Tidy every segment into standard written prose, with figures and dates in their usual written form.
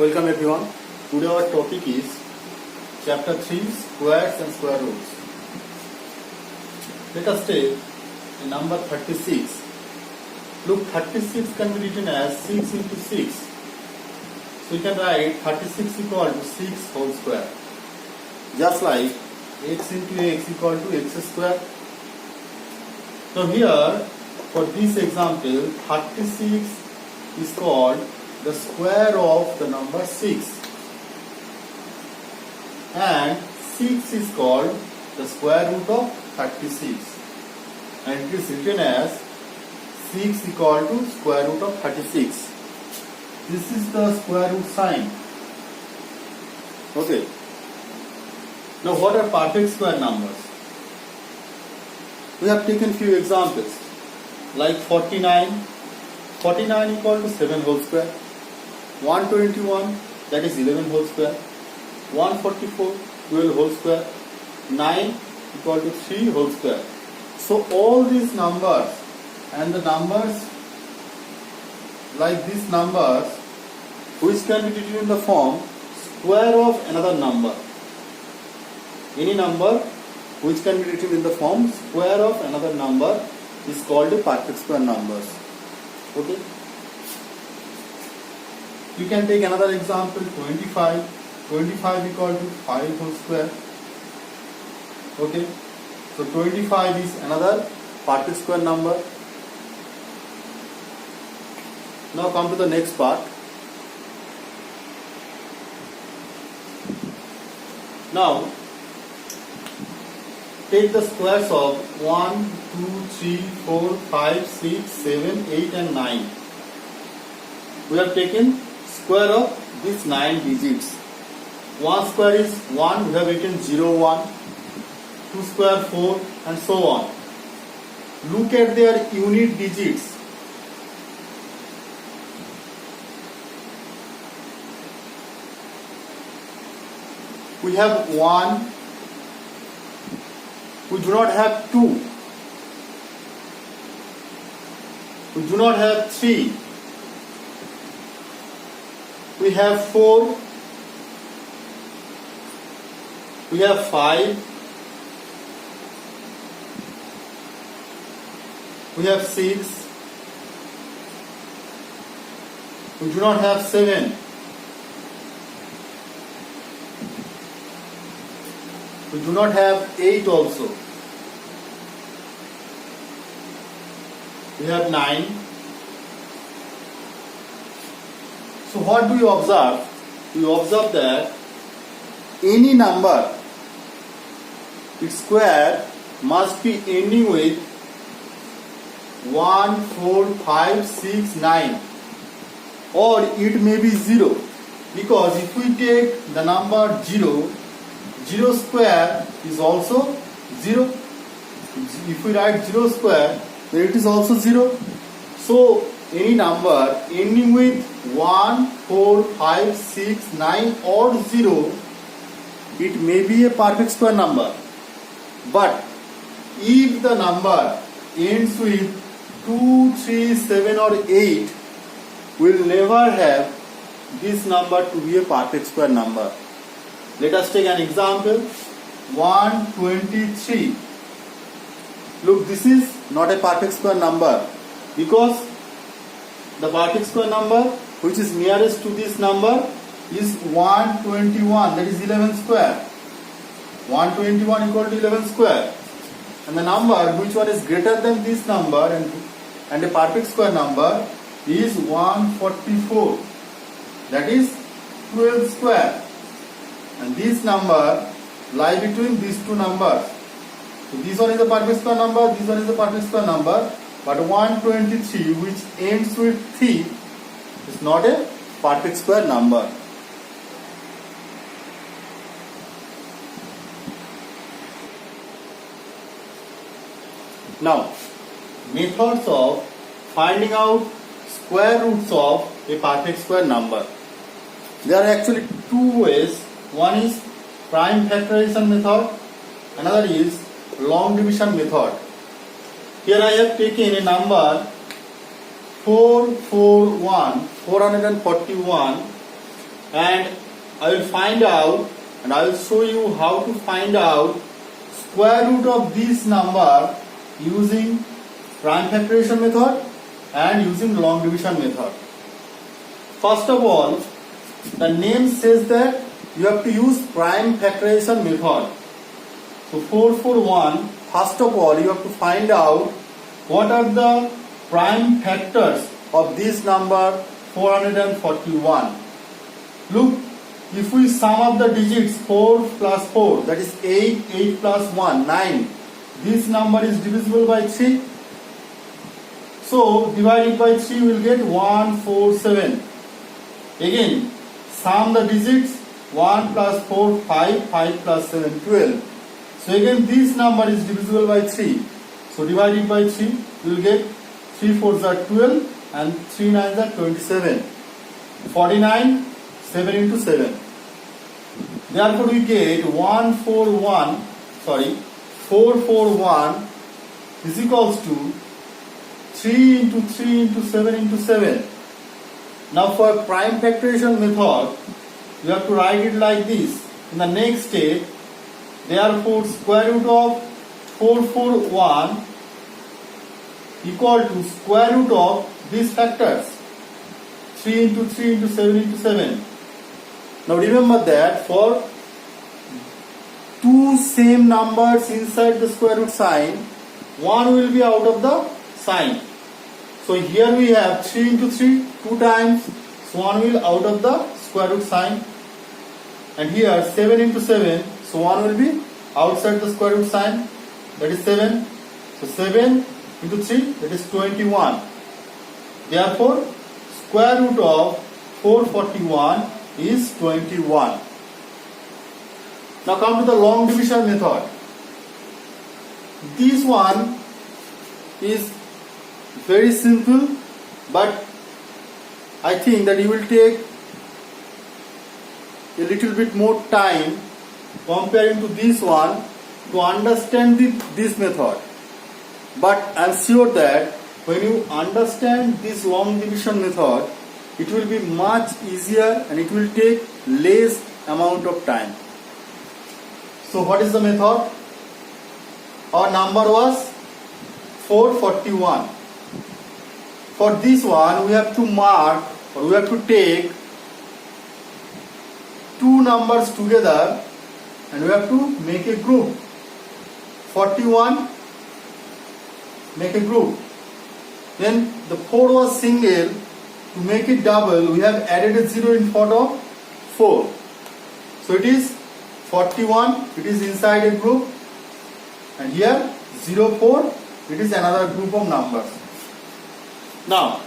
Welcome everyone. Today our topic is chapter 3 squares and square roots. Let us take number 36. Look, 36 can be written as 6 into 6. So you can write 36 equal to 6 whole square. Just like x into x equal to x square. Now here for this example 36 is called the square of the number 6 and 6 is called the square root of 36 and it is written as 6 equal to square root of 36. This is the square root sign. Okay. Now what are perfect square numbers? We have taken few examples like 49. 49 equal to 7 whole square. 121 that is 11 whole square. 144 12 whole square. 9 equal to 3 whole square. So all these numbers and the numbers like these numbers which can be written in the form square of another number. Any number which can be written in the form square of another number is called a perfect square numbers. Okay. You can take another example 25. 25 equal to 5 whole square. Okay. So 25 is another perfect square number. Now come to the next part. Now take the squares of 1, 2, 3, 4, 5, 6, 7, 8 and 9. We have taken square of these 9 digits. 1 square is 1, we have written 0, 1. 2 square 4 and so on. Look at their unit digits. We have 1. We do not have 2. We do not have 3. We have 4. We have 5. We have 6. We do not have 7. We do not have 8 also. We have 9. So what do you observe? You observe that any number, its square must be ending with 1, 4, 5, 6, 9 or it may be 0 because if we take the number 0, 0 square is also 0. If we write 0 square, then it is also 0. So any number ending with 1, 4, 5, 6, 9 or 0, it may be a perfect square number. But if the number ends with 2, 3, 7 or 8, we will never have this number to be a perfect square number. Let us take an example 123. Look, this is not a perfect square number because the perfect square number which is nearest to this number is 121, that is 11 square. 121 equal to 11 square. And the number which one is greater than this number and a perfect square number is 144, that is 12 square. And this number lie between these two numbers. So this one is a perfect square number, this one is a perfect square number, but 123 which ends with 3 is not a perfect square number. Now, methods of finding out square roots of a perfect square number. There are actually two ways. One is prime factorization method, another is long division method. Here I have taken a number 441 and I will find out and I will show you how to find out square root of this number using prime factorization method and using long division method. First of all, the name says that you have to use prime factorization method. So 441, first of all you have to find out what are the prime factors of this number 441. Look, if we sum up the digits 4 plus 4, that is 8, 8 plus 1, 9. This number is divisible by 3. So divided by 3 we will get 147. Again, sum the digits 1 plus 4, 5, 5 plus 7, 12. So again this number is divisible by 3. So divided by 3 we will get 3 4s are 12 and 3 9s are 27. 49, 7 into 7. Therefore we get 441 is equals to 3 into 3 into 7 into 7. Now for prime factorization method, you have to write it like this. In the next step, therefore square root of 441 equal to square root of these factors. 3 into 3 into 7 into 7. Now remember that for two same numbers inside the square root sign, one will be out of the sign. So here we have 3 into 3, 2 times, so one will out of the square root sign. And here 7 into 7, so one will be outside the square root sign, that is 7. So 7 into 3, that is 21. Therefore, square root of 441 is 21. Now come to the long division method. This one is very simple, but I think that you will take a little bit more time comparing to this one to understand this method. But I am sure that when you understand this long division method, it will be much easier and it will take less amount of time. So what is the method? Our number was 441. For this one we have to mark, or we have to take two numbers together and we have to make a group. 41, make a group. Then the 4 was single. To make it double, we have added a 0 in front of 4. So it is 41, it is inside a group, and here 04, it is another group of numbers. Now,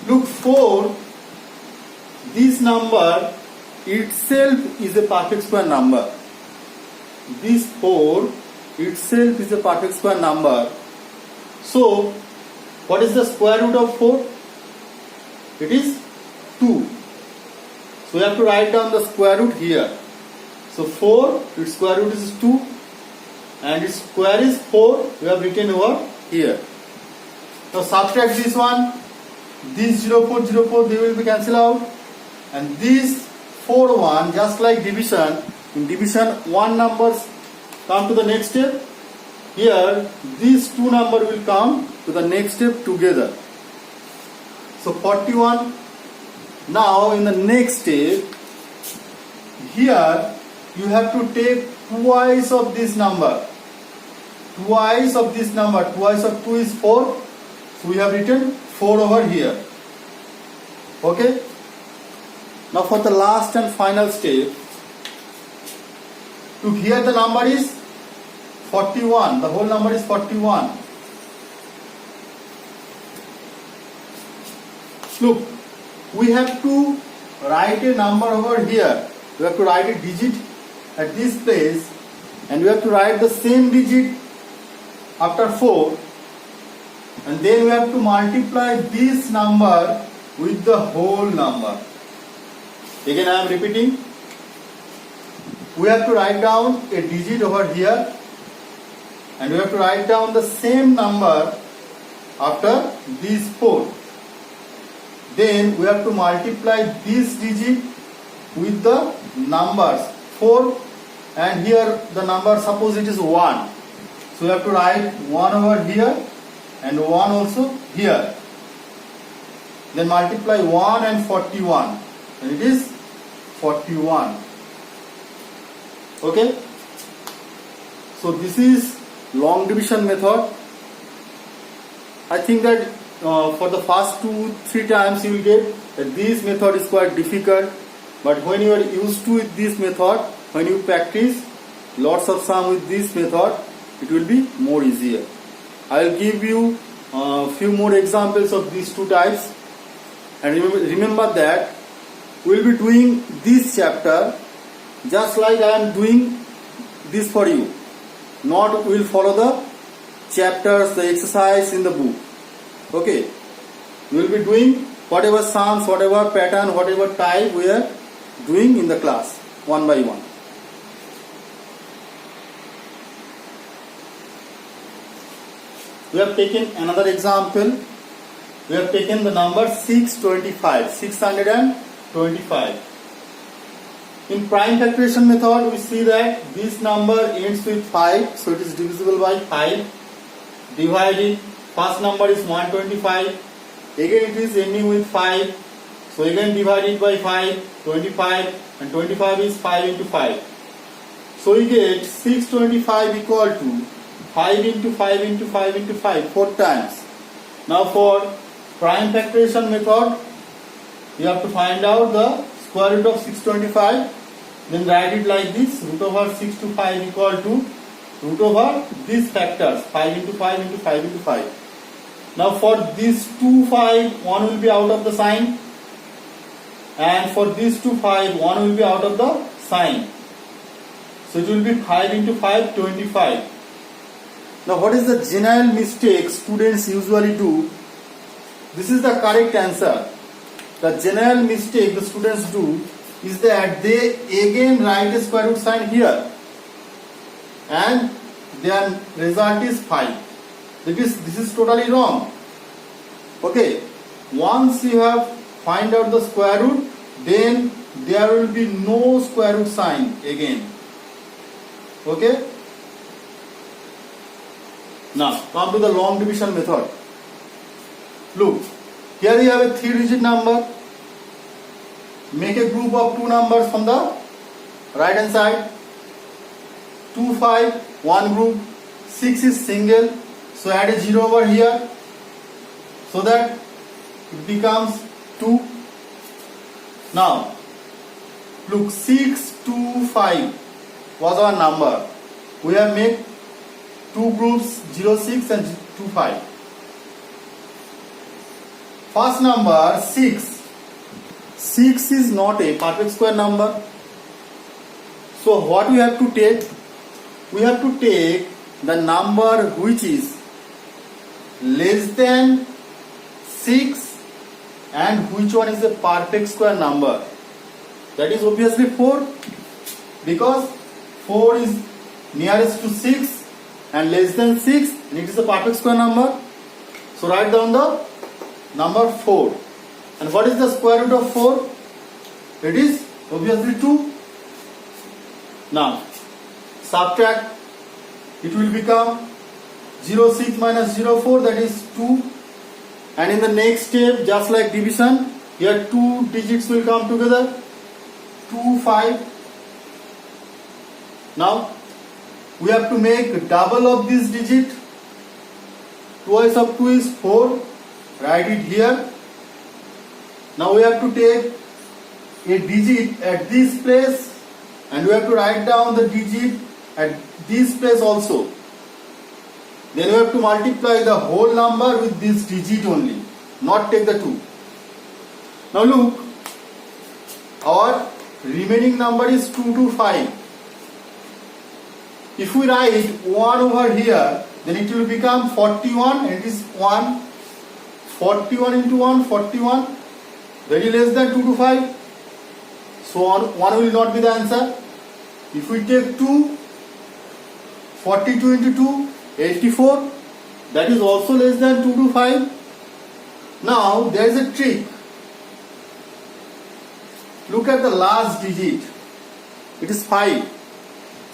look, 4, this number itself is a perfect square number. This 4 itself is a perfect square number. So, what is the square root of 4? It is 2. So we have to write down the square root here. So 4, its square root is 2 and its square is 4. We have written over here. Now subtract this one. These 04, 04, they will be cancelled out. And this 4, 1, just like division, in division one numbers come to the next step. Here these two numbers will come to the next step together. So 41. Now in the next step, here you have to take twice of this number. Twice of this number. Twice of 2 is 4. So we have written 4 over here. Okay. Now for the last and final step, look, here the number is 41. The whole number is 41. Look, we have to write a number over here. We have to write a digit at this place and we have to write the same digit after 4, and then we have to multiply this number with the whole number. Again I am repeating. We have to write down a digit over here and we have to write down the same number after these 4. Then we have to multiply this digit with the numbers 4 and here the number, suppose it is 1. So you have to write 1 over here and 1 also here. Then multiply 1 and 41 and it is 41. Okay. So this is long division method. I think that for the first 2-3 times you will get that this method is quite difficult, but when you are used to this method, when you practice lots of sum with this method, it will be more easier. I will give you a few more examples of these two types, and remember that we will be doing this chapter just like I am doing this for you. Not we will follow the chapters, the exercise in the book. Okay, we will be doing whatever sums, whatever pattern, whatever type we are doing in the class, one by one. We have taken another example. We have taken the number 625, 625. In prime factorization method, we see that this number ends with 5, so it is divisible by 5. Divided, first number is 125. Again it is ending with 5, so again divided by 5, 25, and 25 is 5 into 5. So we get 625 equal to 5 into 5 into 5 into 5, 4 times. Now for prime factorization method, you have to find out the square root of 625, then write it like this: root over 6 to 5 equal to root over these factors, 5 into 5 into 5 into 5. Now for this 2 5, 1 will be out of the sign, and for this 2 5, 1 will be out of the sign. So it will be 5 into 5, 25. Now what is the general mistake students usually do? This is the correct answer. The general mistake the students do is that they again write a square root sign here and their result is 5. This is totally wrong. Okay, once you have find out the square root, then there will be no square root sign again. Okay. Now come to the long division method. Look, here you have a 3-digit number. Make a group of 2 numbers from the right hand side. 2, 5, 1 group. 6 is single, so add a 0 over here so that it becomes 2. Now look, 6, 2, 5 was our number. We have made 2 groups, 0, 6 and 2, 5. First number 6. 6 is not a perfect square number. So what we have to take? We have to take the number which is less than 6 and which one is a perfect square number. That is obviously 4, because 4 is nearest to 6 and less than 6 and it is a perfect square number. So write down the number 4. And what is the square root of 4? It is obviously 2. Now subtract. It will become 0, 6 minus 0, 4, that is 2. And in the next step, just like division, here 2 digits will come together. 2, 5. Now we have to make double of this digit. Twice of 2 is 4. Write it here. Now we have to take a digit at this place and we have to write down the digit at this place also. Then we have to multiply the whole number with this digit only, not take the 2. Now look, our remaining number is 2 to 5. If we write 1 over here, then it will become 41 and it is 1. 41 into 1, 41. Very less than 2 to 5. So 1 will not be the answer. If we take 2, 42 into 2, 84. That is also less than 2 to 5. Now there is a trick. look at the last digit. It is 5.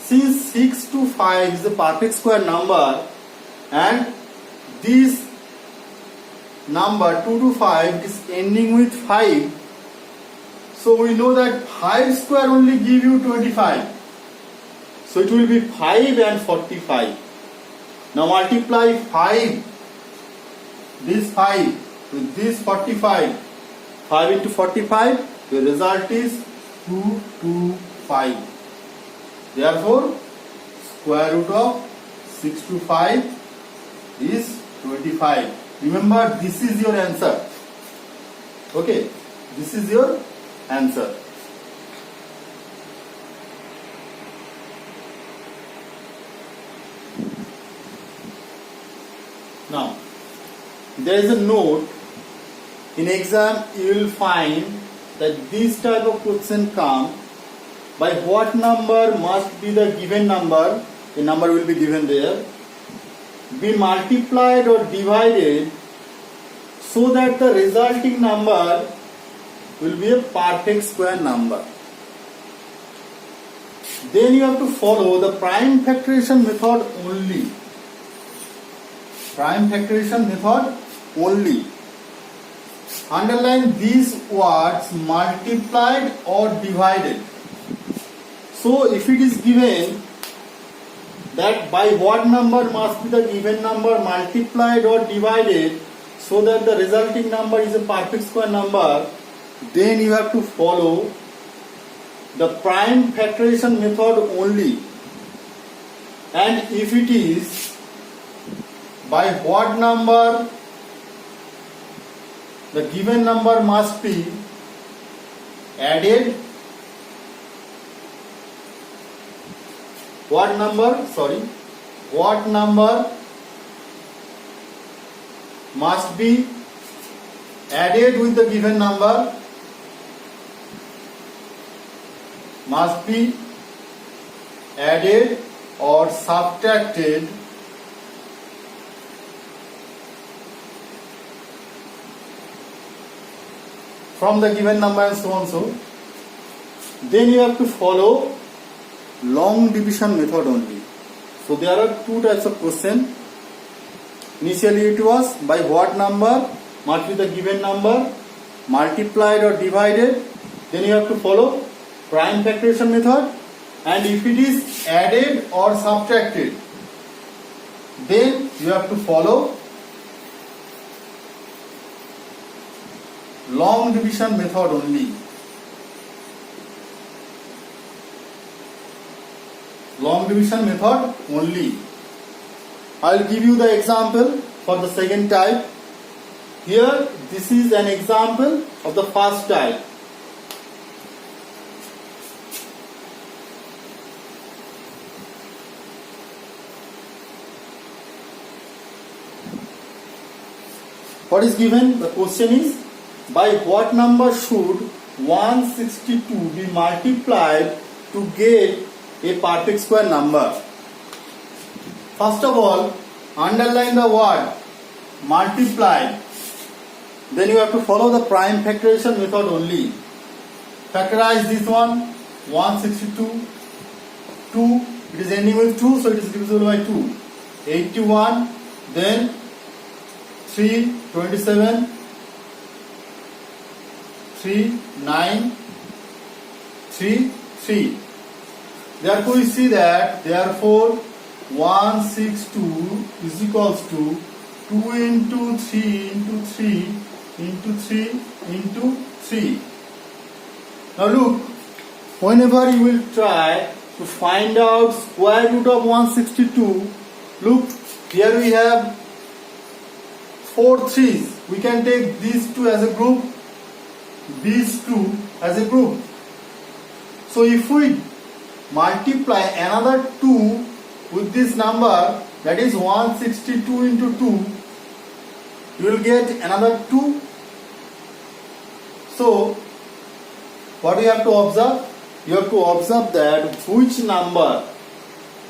Since 6 to 5 is the perfect square number, and this number 2 to 5 is ending with 5, so we know that 5 square only give you 25. So it will be 5 and 45. Now multiply 5, this 5 with this 45. 5 into 45, the result is 225. Therefore, square root of 6 to 5 is 25. Remember, this is your answer. Okay, this is your answer. Now, there is a note. In exam, you will find that this type of question come. By what number must be the given number? The number will be given there. Be multiplied or divided so that the resulting number will be a perfect square number. Then you have to follow the prime factorization method only. Prime factorization method only. Underline these words, multiplied or divided. So if it is given that by what number must be the given number multiplied or divided so that the resulting number is a perfect square number, then you have to follow the prime factorization method only. And if it is by what number the given number must be added, what number must be added with the given number, must be added or subtracted from the given number, and so on. So then you have to follow long division method only. So there are two types of question. Initially it was by what number must be the given number multiplied or divided. Then you have to follow prime factorization method, and if it is added or subtracted, then you have to follow long division method only. Long division method only. I will give you the example for the second type. Here, this is an example of the first type. What is given? The question is, by what number should 162 be multiplied to get a perfect square number? First of all, underline the word multiply. Then you have to follow the prime factorization method only. Factorize this one, 162, 2, it is ending with 2, so it is divisible by 2. 81, then 3, 27, 3, 9, 3, 3. Therefore, we see that, therefore, 162 is equals to 2 into 3 into 3 into 3 into 3. Now look, whenever you will try to find out square root of 162, look, here we have 4 3's. We can take these two as a group, these two as a group. So if we multiply another 2 with this number, that is 162 into 2, you will get another 2. So what you have to observe? You have to observe that which number,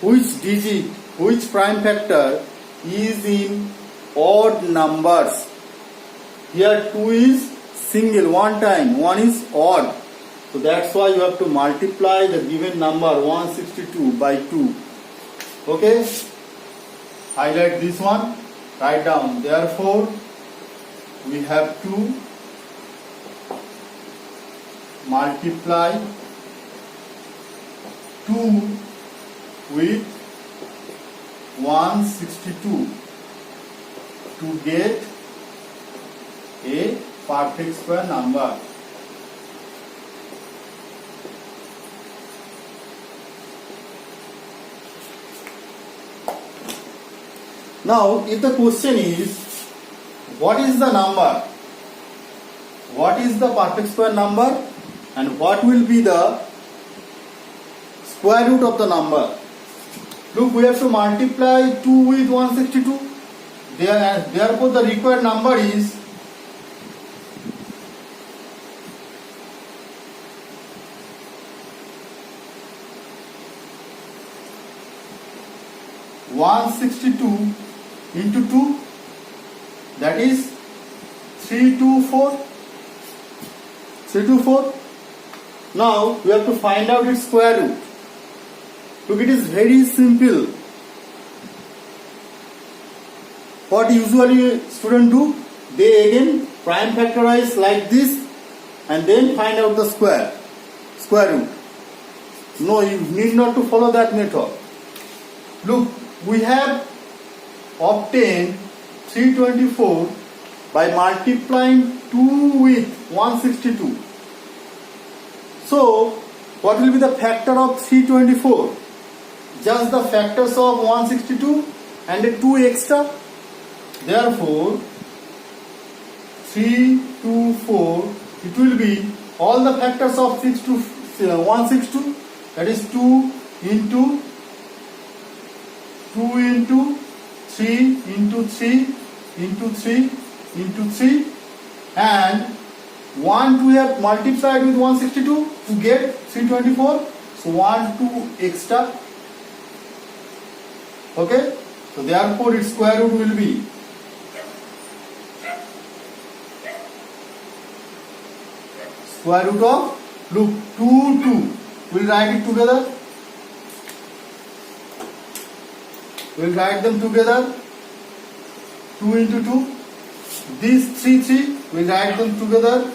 which digit, which prime factor is in odd numbers. Here 2 is single, one time, 1 is odd. So that's why you have to multiply the given number 162 by 2. Okay? Highlight this one. Write down. Therefore, we have to multiply 2 with 162 to get a perfect square number. Now, if the question is, what is the number? What is the perfect square number? And what will be the square root of the number? Look, we have to multiply 2 with 162. Therefore, the required number is 162 into 2, that is 324. Now we have to find out its square root. Look, it is very simple. What usually students do, they again prime factorize like this and then find out the square root. No, you need not to follow that method. Look, we have obtained 324 by multiplying 2 with 162. So, what will be the factor of 324? Just the factors of 162 and a 2 extra. Therefore, 324, it will be all the factors of 162, that is 2 into 2 into 3 into 3 into 3 into 3, and 1 we have multiplied with 162 to get 324. So 1 2 extra. Okay. So therefore its square root will be square root of, look, 2 2. We'll write it together. We'll write them together. 2 into 2. These 3 we'll write them together.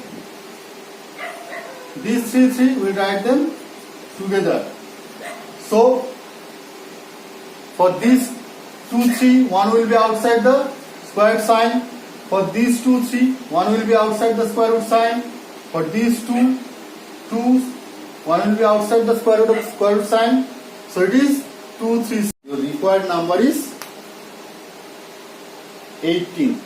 These 3 we'll write them together. So for these 2 3, one will be outside the square root sign. For these 2 3, one will be outside the square root sign. For these 2 2, one will be outside the square root sign. So it is 2 3. Your required number is 18.